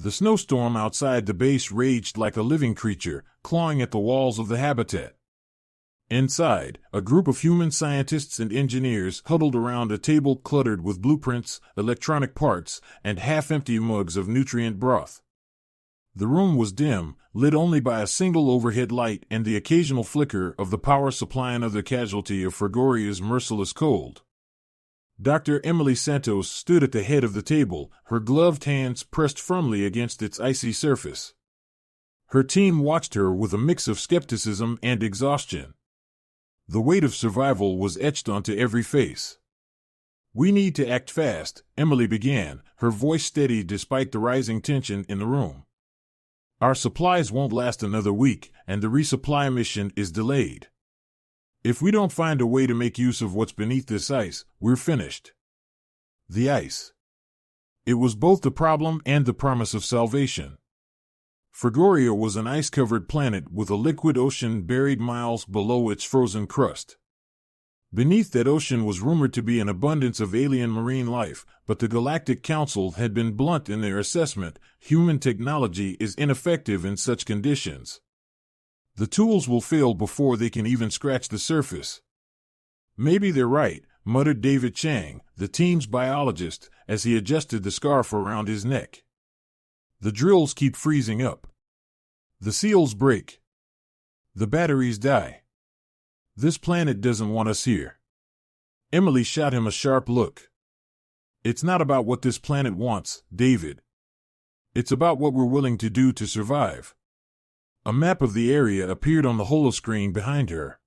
The snowstorm outside the base raged like a living creature, clawing at the walls of the habitat. Inside, a group of human scientists and engineers huddled around a table cluttered with blueprints, electronic parts, and half-empty mugs of nutrient broth. The room was dim, lit only by a single overhead light and the occasional flicker of the power supply, another casualty of Frigoria's merciless cold. Dr. Emily Santos stood at the head of the table, her gloved hands pressed firmly against its icy surface. Her team watched her with a mix of skepticism and exhaustion. The weight of survival was etched onto every face. "We need to act fast," Emily began, her voice steady despite the rising tension in the room. "Our supplies won't last another week, and the resupply mission is delayed. If we don't find a way to make use of what's beneath this ice, we're finished." The ice. It was both the problem and the promise of salvation. Frigoria was an ice-covered planet with a liquid ocean buried miles below its frozen crust. Beneath that ocean was rumored to be an abundance of alien marine life, but the Galactic Council had been blunt in their assessment: human technology is ineffective in such conditions. The tools will fail before they can even scratch the surface. "Maybe they're right," muttered David Chang, the team's biologist, as he adjusted the scarf around his neck. "The drills keep freezing up. The seals break. The batteries die. This planet doesn't want us here." Emily shot him a sharp look. "It's not about what this planet wants, David. It's about what we're willing to do to survive." A map of the area appeared on the holoscreen behind her.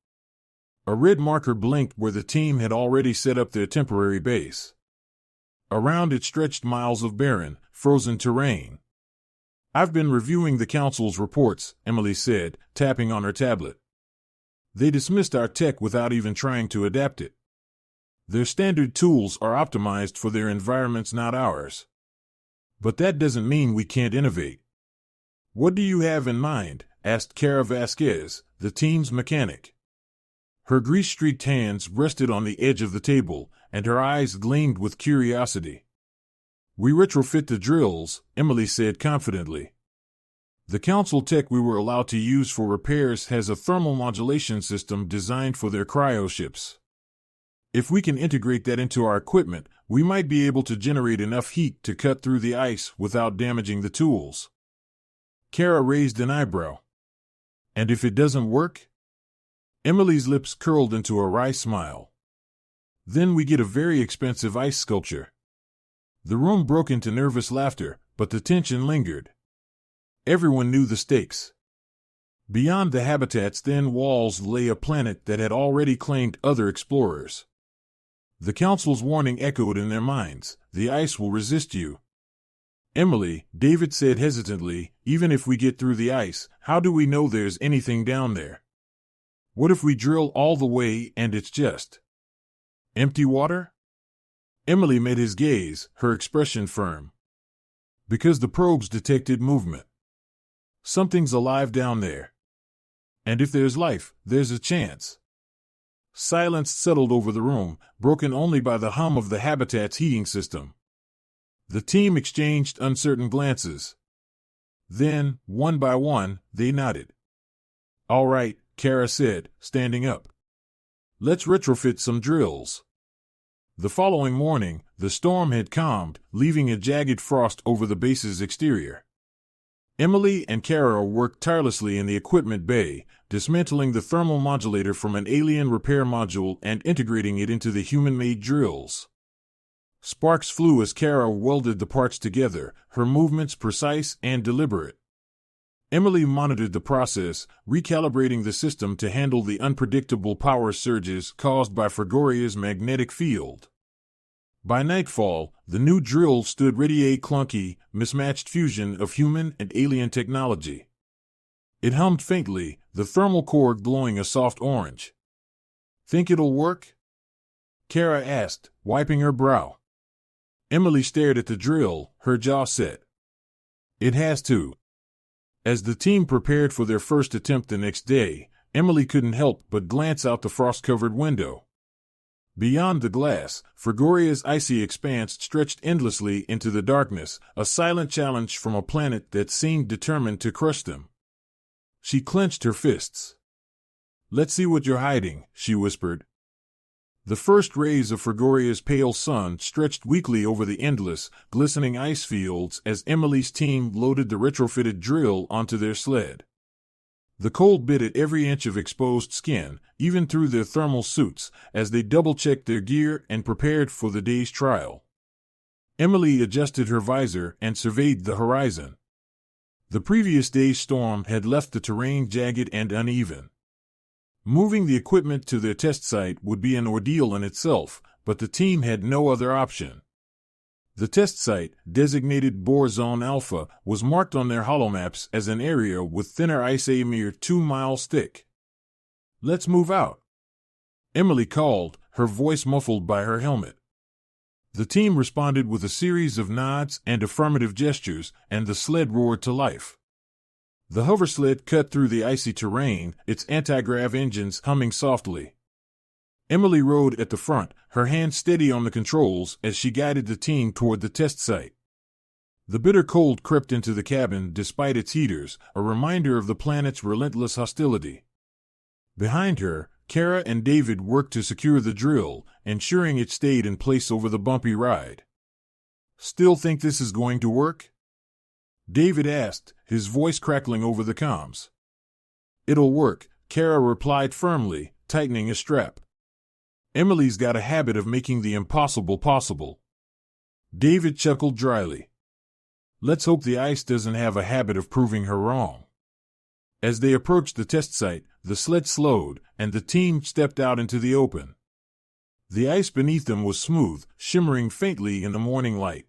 A red marker blinked where the team had already set up their temporary base. Around it stretched miles of barren, frozen terrain. "I've been reviewing the Council's reports," Emily said, tapping on her tablet. "They dismissed our tech without even trying to adapt it. Their standard tools are optimized for their environments, not ours. But that doesn't mean we can't innovate." "What do you have in mind?" asked Kara Vasquez, the team's mechanic. Her grease-streaked hands rested on the edge of the table, and her eyes gleamed with curiosity. "We retrofit the drills," Emily said confidently. "The Council tech we were allowed to use for repairs has a thermal modulation system designed for their cryoships. If we can integrate that into our equipment, we might be able to generate enough heat to cut through the ice without damaging the tools." Kara raised an eyebrow. "And if it doesn't work?" Emily's lips curled into a wry smile. "Then we get a very expensive ice sculpture." The room broke into nervous laughter, but the tension lingered. Everyone knew the stakes. Beyond the habitat's thin walls lay a planet that had already claimed other explorers. The Council's warning echoed in their minds: "The ice will resist you." "Emily," David said hesitantly, "even if we get through the ice, how do we know there's anything down there? What if we drill all the way and it's just empty water?" Emily met his gaze, her expression firm. "Because the probes detected movement. Something's alive down there. And if there's life, there's a chance." Silence settled over the room, broken only by the hum of the habitat's heating system. The team exchanged uncertain glances. Then, one by one, they nodded. "All right," Kara said, standing up. "Let's retrofit some drills." The following morning, the storm had calmed, leaving a jagged frost over the base's exterior. Emily and Kara worked tirelessly in the equipment bay, dismantling the thermal modulator from an alien repair module and integrating it into the human-made drills. Sparks flew as Kara welded the parts together, her movements precise and deliberate. Emily monitored the process, recalibrating the system to handle the unpredictable power surges caused by Frigoria's magnetic field. By nightfall, the new drill stood ready, a clunky, mismatched fusion of human and alien technology. It hummed faintly, the thermal core glowing a soft orange. "Think it'll work?" Kara asked, wiping her brow. Emily stared at the drill, her jaw set. "It has to." As the team prepared for their first attempt the next day, Emily couldn't help but glance out the frost-covered window. Beyond the glass, Frigoria's icy expanse stretched endlessly into the darkness, a silent challenge from a planet that seemed determined to crush them. She clenched her fists. "Let's see what you're hiding," she whispered. The first rays of Frigoria's pale sun stretched weakly over the endless, glistening ice fields as Emily's team loaded the retrofitted drill onto their sled. The cold bit at every inch of exposed skin, even through their thermal suits, as they double-checked their gear and prepared for the day's trial. Emily adjusted her visor and surveyed the horizon. The previous day's storm had left the terrain jagged and uneven. Moving the equipment to their test site would be an ordeal in itself, but the team had no other option. The test site, designated Bohr Zone Alpha, was marked on their holomaps as an area with thinner ice a mere 2 miles thick. "Let's move out," Emily called, her voice muffled by her helmet. The team responded with a series of nods and affirmative gestures, and the sled roared to life. The hoversled cut through the icy terrain, its anti-grav engines humming softly. Emily rode at the front, her hand steady on the controls as she guided the team toward the test site. The bitter cold crept into the cabin despite its heaters, a reminder of the planet's relentless hostility. Behind her, Kara and David worked to secure the drill, ensuring it stayed in place over the bumpy ride. "Still think this is going to work?" David asked, his voice crackling over the comms. "It'll work," Kara replied firmly, tightening a strap. "Emily's got a habit of making the impossible possible." David chuckled dryly. "Let's hope the ice doesn't have a habit of proving her wrong." As they approached the test site, the sled slowed, and the team stepped out into the open. The ice beneath them was smooth, shimmering faintly in the morning light.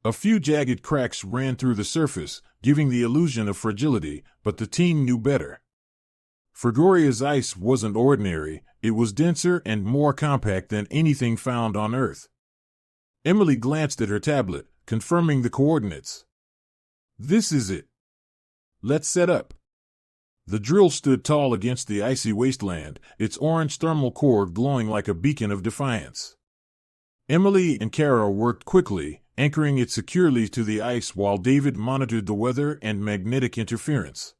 A few jagged cracks ran through the surface, giving the illusion of fragility, but the team knew better. Frigoria's ice wasn't ordinary, it was denser and more compact than anything found on Earth. Emily glanced at her tablet, confirming the coordinates. "This is it. Let's set up." The drill stood tall against the icy wasteland, its orange thermal core glowing like a beacon of defiance. Emily and Kara worked quickly, anchoring it securely to the ice while David monitored the weather and magnetic interference.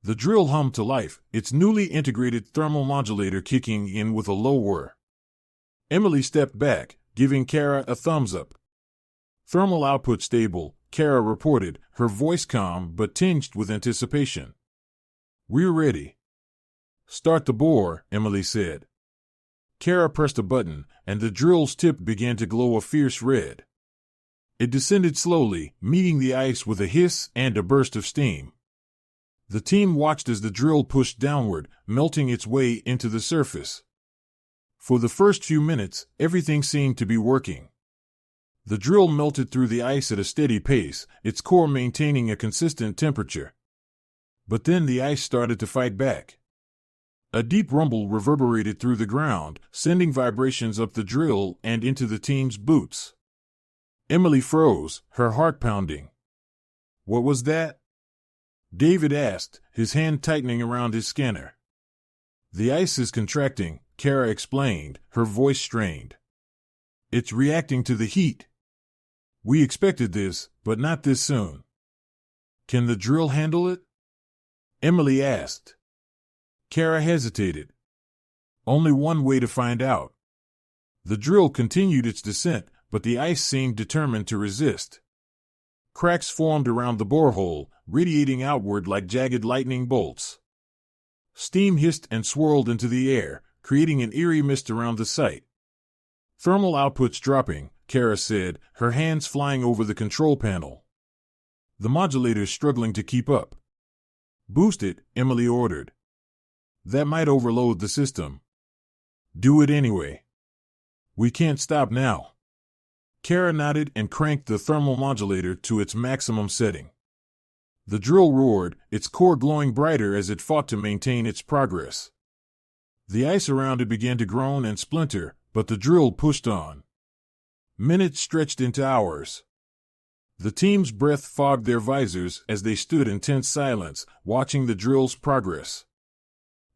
The drill hummed to life, its newly integrated thermal modulator kicking in with a low whir. Emily stepped back, giving Kara a thumbs up. "Thermal output stable," Kara reported, her voice calm but tinged with anticipation. "We're ready." "Start the bore," Emily said. Kara pressed a button, and the drill's tip began to glow a fierce red. It descended slowly, meeting the ice with a hiss and a burst of steam. The team watched as the drill pushed downward, melting its way into the surface. For the first few minutes, everything seemed to be working. The drill melted through the ice at a steady pace, its core maintaining a consistent temperature. But then the ice started to fight back. A deep rumble reverberated through the ground, sending vibrations up the drill and into the team's boots. Emily froze, her heart pounding. "What was that?" David asked, his hand tightening around his scanner. "The ice is contracting," Kara explained, her voice strained. "It's reacting to the heat. We expected this, but not this soon." "Can the drill handle it?" Emily asked. Kara hesitated. "Only one way to find out." The drill continued its descent, but the ice seemed determined to resist. Cracks formed around the borehole, radiating outward like jagged lightning bolts. Steam hissed and swirled into the air, creating an eerie mist around the site. "Thermal output's dropping," Kara said, her hands flying over the control panel. The modulator's struggling to keep up. "Boost it," Emily ordered. "That might overload the system." "Do it anyway. We can't stop now." Kara nodded and cranked the thermal modulator to its maximum setting. The drill roared, its core glowing brighter as it fought to maintain its progress. The ice around it began to groan and splinter, but the drill pushed on. Minutes stretched into hours. The team's breath fogged their visors as they stood in tense silence, watching the drill's progress.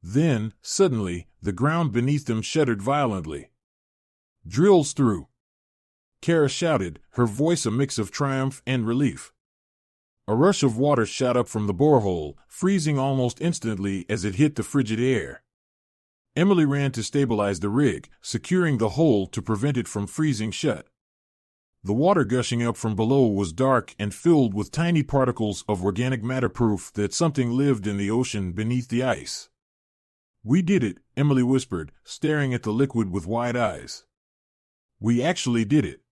Then, suddenly, the ground beneath them shuddered violently. "Drills through!" Kara shouted, her voice a mix of triumph and relief. A rush of water shot up from the borehole, freezing almost instantly as it hit the frigid air. Emily ran to stabilize the rig, securing the hole to prevent it from freezing shut. The water gushing up from below was dark and filled with tiny particles of organic matter, proof that something lived in the ocean beneath the ice. "We did it," Emily whispered, staring at the liquid with wide eyes. "We actually did it."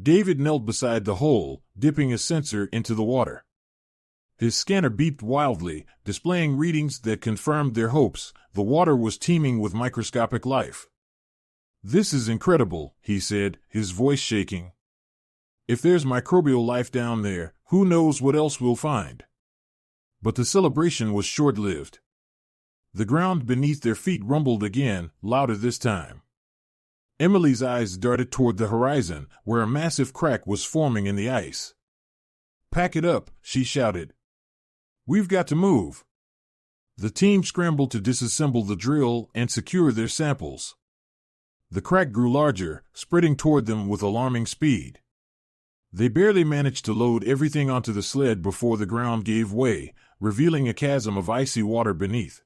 David knelt beside the hole, dipping a sensor into the water. His scanner beeped wildly, displaying readings that confirmed their hopes. The water was teeming with microscopic life. "This is incredible," he said, his voice shaking. "If there's microbial life down there, who knows what else we'll find?" But the celebration was short-lived. The ground beneath their feet rumbled again, louder this time. Emily's eyes darted toward the horizon, where a massive crack was forming in the ice. "Pack it up," she shouted. "We've got to move." The team scrambled to disassemble the drill and secure their samples. The crack grew larger, spreading toward them with alarming speed. They barely managed to load everything onto the sled before the ground gave way, revealing a chasm of icy water beneath.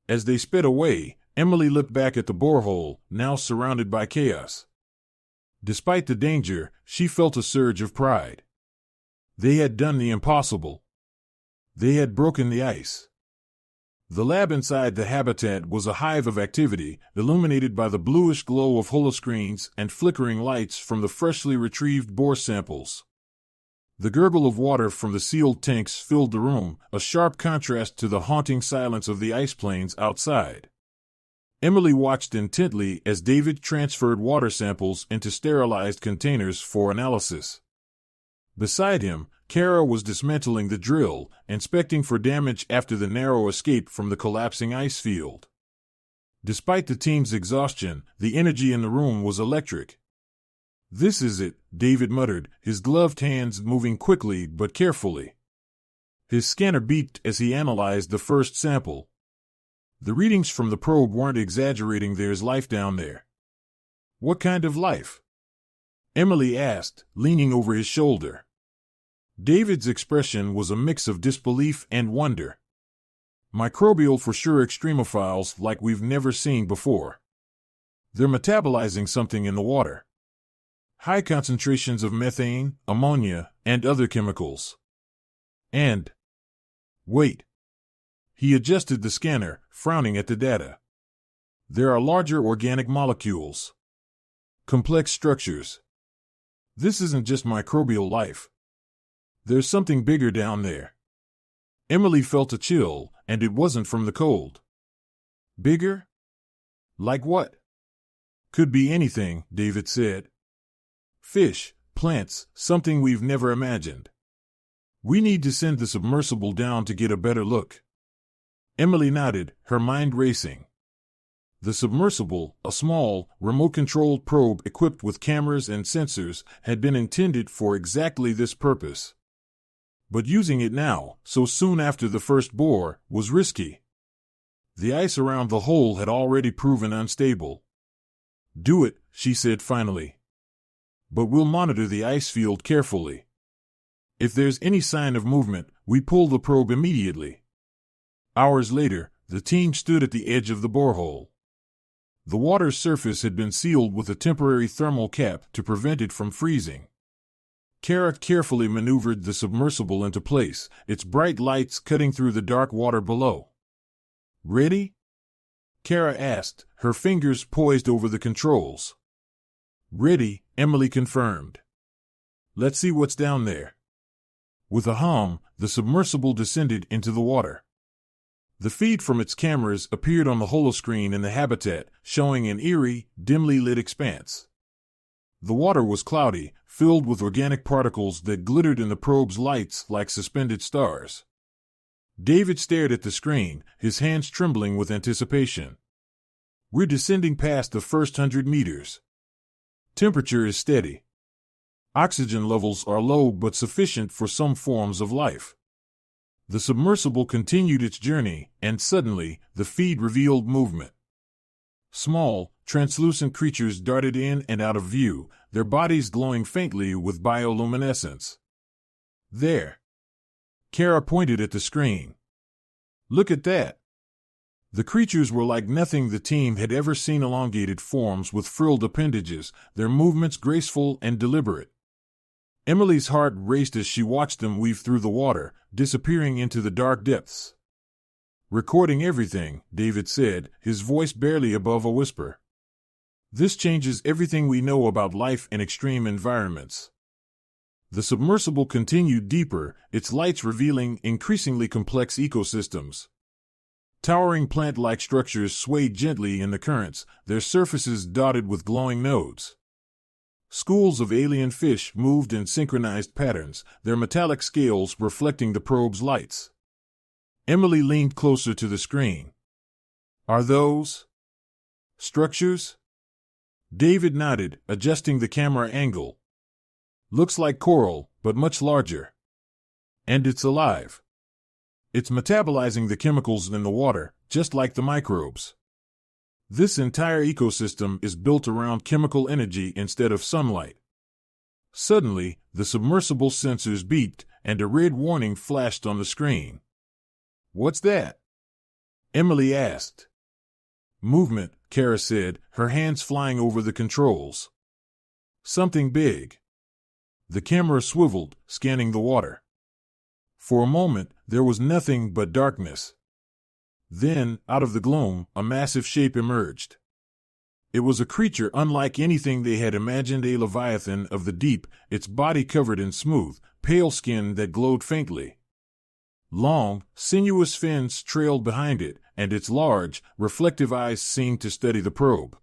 As they sped away, Emily looked back at the borehole, now surrounded by chaos. Despite the danger, she felt a surge of pride. They had done the impossible. They had broken the ice. The lab inside the habitat was a hive of activity, illuminated by the bluish glow of holoscreens and flickering lights from the freshly retrieved bore samples. The gurgle of water from the sealed tanks filled the room, a sharp contrast to the haunting silence of the ice plains outside. Emily watched intently as David transferred water samples into sterilized containers for analysis. Beside him, Kara was dismantling the drill, inspecting for damage after the narrow escape from the collapsing ice field. Despite the team's exhaustion, the energy in the room was electric. "This is it," David muttered, his gloved hands moving quickly but carefully. His scanner beeped as he analyzed the first sample. The readings from the probe weren't exaggerating. "There's life down there." "What kind of life?" Emily asked, leaning over his shoulder. David's expression was a mix of disbelief and wonder. "Microbial for sure, extremophiles like we've never seen before. They're metabolizing something in the water. High concentrations of methane, ammonia, and other chemicals. And... wait." He adjusted the scanner, frowning at the data. "There are larger organic molecules. Complex structures. This isn't just microbial life. There's something bigger down there." Emily felt a chill, and it wasn't from the cold. "Bigger? Like what?" "Could be anything," David said. "Fish, plants, something we've never imagined. We need to send the submersible down to get a better look." Emily nodded, her mind racing. The submersible, a small, remote-controlled probe equipped with cameras and sensors, had been intended for exactly this purpose. But using it now, so soon after the first bore, was risky. The ice around the hole had already proven unstable. "Do it," she said finally. "But we'll monitor the ice field carefully. If there's any sign of movement, we pull the probe immediately." Hours later, the team stood at the edge of the borehole. The water's surface had been sealed with a temporary thermal cap to prevent it from freezing. Kara carefully maneuvered the submersible into place, its bright lights cutting through the dark water below. "Ready?" Kara asked, her fingers poised over the controls. "Ready," Emily confirmed. "Let's see what's down there." With a hum, the submersible descended into the water. The feed from its cameras appeared on the holoscreen in the habitat, showing an eerie, dimly lit expanse. The water was cloudy, filled with organic particles that glittered in the probe's lights like suspended stars. David stared at the screen, his hands trembling with anticipation. "We're descending past the first 100 meters. Temperature is steady. Oxygen levels are low but sufficient for some forms of life. The submersible continued its journey, and suddenly, the feed revealed movement. Small, translucent creatures darted in and out of view, their bodies glowing faintly with bioluminescence. There. Kara pointed at the screen. Look at that. The creatures were like nothing the team had ever seen, elongated forms with frilled appendages, their movements graceful and deliberate. Emily's heart raced as she watched them weave through the water, disappearing into the dark depths. Recording everything, David said, his voice barely above a whisper. This changes everything we know about life in extreme environments. The submersible continued deeper, its lights revealing increasingly complex ecosystems. Towering plant-like structures swayed gently in the currents, their surfaces dotted with glowing nodes. Schools of alien fish moved in synchronized patterns, their metallic scales reflecting the probe's lights. Emily leaned closer to the screen. Are those structures? David nodded, adjusting the camera angle. Looks like coral, but much larger. And it's alive. It's metabolizing the chemicals in the water, just like the microbes. This entire ecosystem is built around chemical energy instead of sunlight. Suddenly, the submersible sensors beeped, and a red warning flashed on the screen. What's that? Emily asked. Movement, Kara said, her hands flying over the controls. Something big. The camera swiveled, scanning the water. For a moment, there was nothing but darkness. Then, out of the gloom, a massive shape emerged. It was a creature unlike anything they had imagined, a leviathan of the deep, its body covered in smooth, pale skin that glowed faintly. Long, sinuous fins trailed behind it, and its large, reflective eyes seemed to study the probe.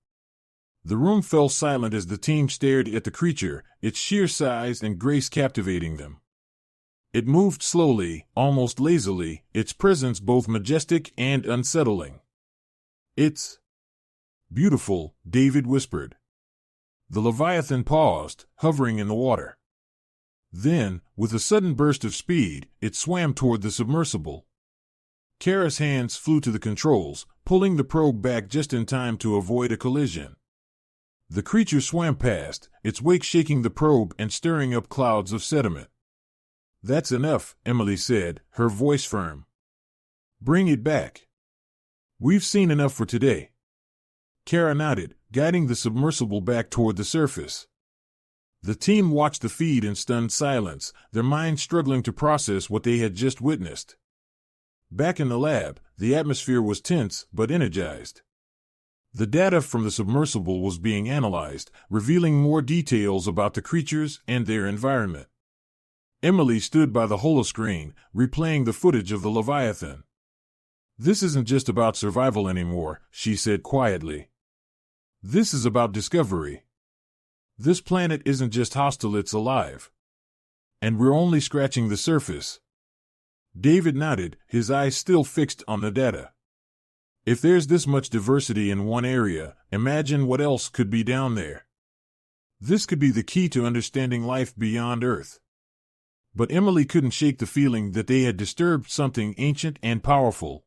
The room fell silent as the team stared at the creature, its sheer size and grace captivating them. It moved slowly, almost lazily, its presence both majestic and unsettling. It's beautiful, David whispered. The Leviathan paused, hovering in the water. Then, with a sudden burst of speed, it swam toward the submersible. Kara's hands flew to the controls, pulling the probe back just in time to avoid a collision. The creature swam past, its wake shaking the probe and stirring up clouds of sediment. That's enough, Emily said, her voice firm. Bring it back. We've seen enough for today. Kara nodded, guiding the submersible back toward the surface. The team watched the feed in stunned silence, their minds struggling to process what they had just witnessed. Back in the lab, the atmosphere was tense but energized. The data from the submersible was being analyzed, revealing more details about the creatures and their environment. Emily stood by the holoscreen, replaying the footage of the Leviathan. This isn't just about survival anymore, she said quietly. This is about discovery. This planet isn't just hostile, it's alive. And we're only scratching the surface. David nodded, his eyes still fixed on the data. If there's this much diversity in one area, imagine what else could be down there. This could be the key to understanding life beyond Earth. But Emily couldn't shake the feeling that they had disturbed something ancient and powerful.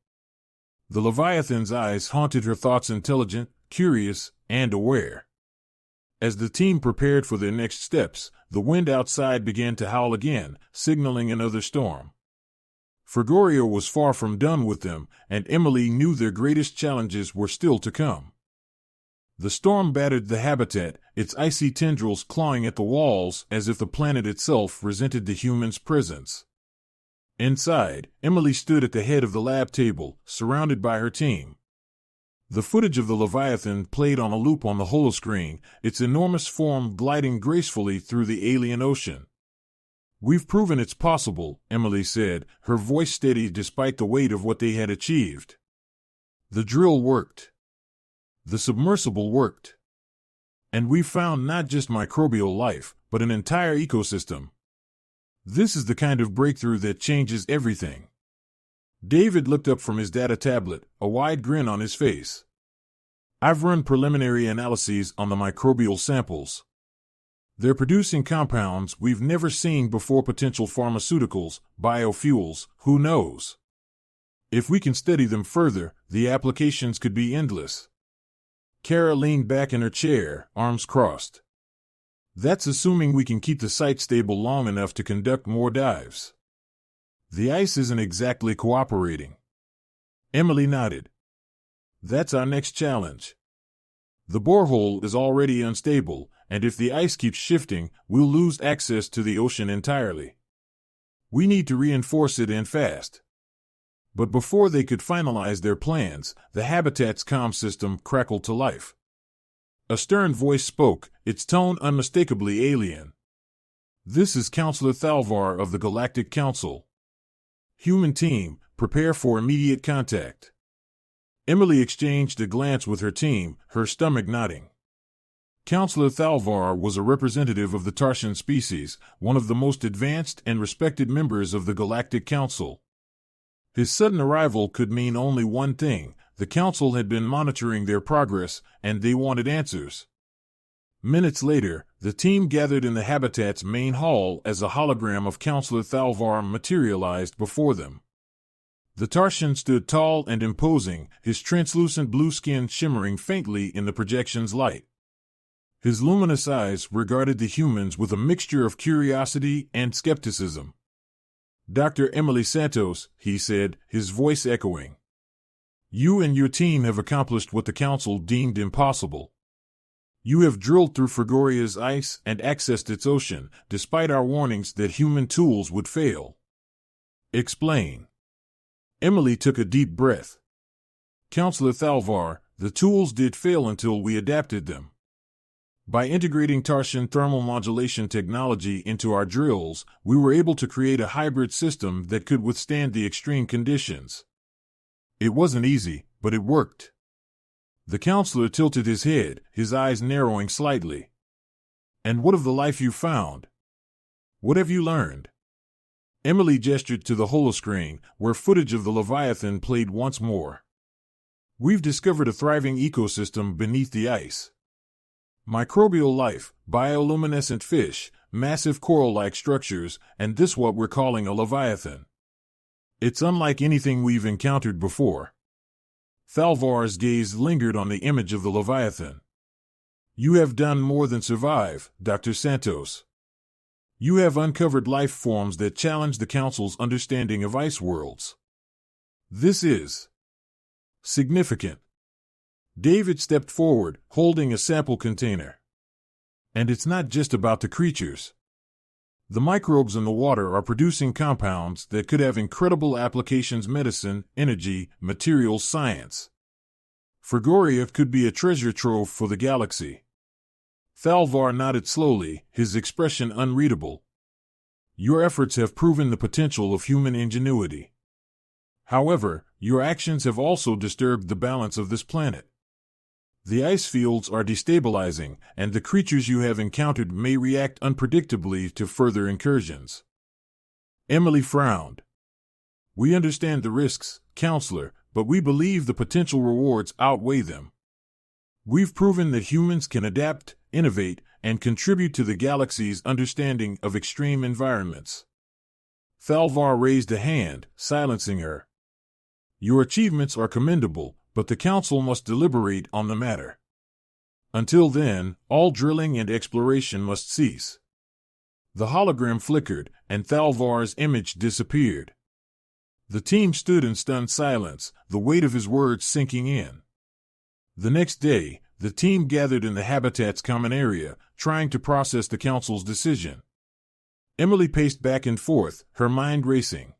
The Leviathan's eyes haunted her thoughts, intelligent, curious, and aware. As the team prepared for their next steps, the wind outside began to howl again, signaling another storm. Fregorio was far from done with them, and Emily knew their greatest challenges were still to come. The storm battered the habitat, its icy tendrils clawing at the walls as if the planet itself resented the humans' presence. Inside, Emily stood at the head of the lab table, surrounded by her team. The footage of the Leviathan played on a loop on the holoscreen, its enormous form gliding gracefully through the alien ocean. We've proven it's possible, Emily said, her voice steady despite the weight of what they had achieved. The drill worked. The submersible worked. And we found not just microbial life, but an entire ecosystem. This is the kind of breakthrough that changes everything. David looked up from his data tablet, a wide grin on his face. I've run preliminary analyses on the microbial samples. They're producing compounds we've never seen before, potential pharmaceuticals, biofuels, who knows? If we can study them further, the applications could be endless. Kara leaned back in her chair, arms crossed. That's assuming we can keep the site stable long enough to conduct more dives. The ice isn't exactly cooperating. Emily nodded. That's our next challenge. The borehole is already unstable, and if the ice keeps shifting, we'll lose access to the ocean entirely. We need to reinforce it and fast. But before they could finalize their plans, the habitat's comm system crackled to life. A stern voice spoke, its tone unmistakably alien. This is Counselor Thalvar of the Galactic Council. Human team, prepare for immediate contact. Emily exchanged a glance with her team, her stomach nodding. Counselor Thalvar was a representative of the Tarshan species, one of the most advanced and respected members of the Galactic Council. His sudden arrival could mean only one thing: the Council had been monitoring their progress, and they wanted answers. Minutes later, the team gathered in the habitat's main hall as a hologram of Counselor Thalvar materialized before them. The Tarshan stood tall and imposing, his translucent blue skin shimmering faintly in the projection's light. His luminous eyes regarded the humans with a mixture of curiosity and skepticism. Dr. Emily Santos, he said, his voice echoing. You and your team have accomplished what the Council deemed impossible. You have drilled through Frigoria's ice and accessed its ocean, despite our warnings that human tools would fail. Explain. Emily took a deep breath. Counselor Thalvar, the tools did fail until we adapted them. By integrating Tarshan thermal modulation technology into our drills, we were able to create a hybrid system that could withstand the extreme conditions. It wasn't easy, but it worked. The counselor tilted his head, his eyes narrowing slightly. And what of the life you found? What have you learned? Emily gestured to the holoscreen, where footage of the Leviathan played once more. We've discovered a thriving ecosystem beneath the ice. Microbial life, bioluminescent fish, massive coral-like structures, and this what we're calling a Leviathan. It's unlike anything we've encountered before. Thalvar's gaze lingered on the image of the Leviathan. You have done more than survive, Dr. Santos. You have uncovered life forms that challenge the Council's understanding of ice worlds. This is significant. David stepped forward, holding a sample container. And it's not just about the creatures. The microbes in the water are producing compounds that could have incredible applications: medicine, energy, materials science. Frigoria could be a treasure trove for the galaxy. Thalvar nodded slowly, his expression unreadable. Your efforts have proven the potential of human ingenuity. However, your actions have also disturbed the balance of this planet. The ice fields are destabilizing, and the creatures you have encountered may react unpredictably to further incursions. Emily frowned. We understand the risks, Counselor, but we believe the potential rewards outweigh them. We've proven that humans can adapt, innovate, and contribute to the galaxy's understanding of extreme environments. Thalvar raised a hand, silencing her. Your achievements are commendable, but the Council must deliberate on the matter. Until then, all drilling and exploration must cease. The hologram flickered, and Thalvar's image disappeared. The team stood in stunned silence, the weight of his words sinking in. The next day, the team gathered in the habitat's common area, trying to process the Council's decision. Emily paced back and forth, her mind racing.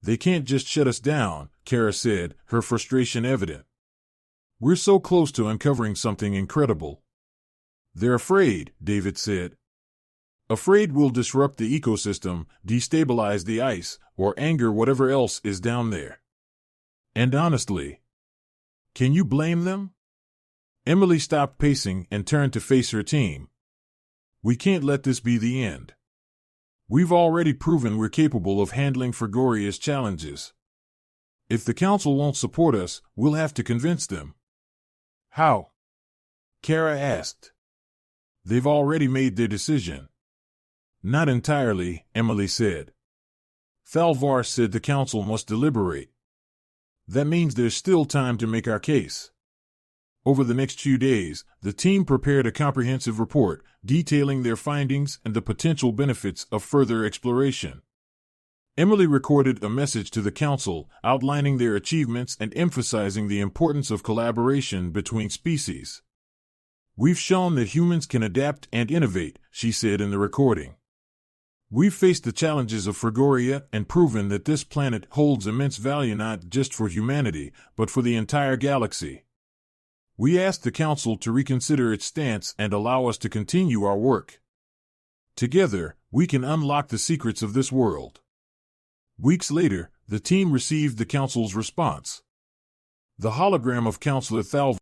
They can't just shut us down, Kara said, her frustration evident. We're so close to uncovering something incredible. They're afraid, David said. Afraid we'll disrupt the ecosystem, destabilize the ice, or anger whatever else is down there. And honestly, can you blame them? Emily stopped pacing and turned to face her team. We can't let this be the end. We've already proven we're capable of handling Frigoria's challenges. If the Council won't support us, we'll have to convince them. How? Kara asked. They've already made their decision. Not entirely, Emily said. Thalvar said the council must deliberate. That means there's still time to make our case. Over the next few days, the team prepared a comprehensive report detailing their findings and the potential benefits of further exploration. Emily recorded a message to the council outlining their achievements and emphasizing the importance of collaboration between species. We've shown that humans can adapt and innovate, she said in the recording. We've faced the challenges of Frigoria and proven that this planet holds immense value not just for humanity, but for the entire galaxy. We ask the Council to reconsider its stance and allow us to continue our work. Together, we can unlock the secrets of this world. Weeks later, the team received the Council's response. The hologram of Councillor Thalvar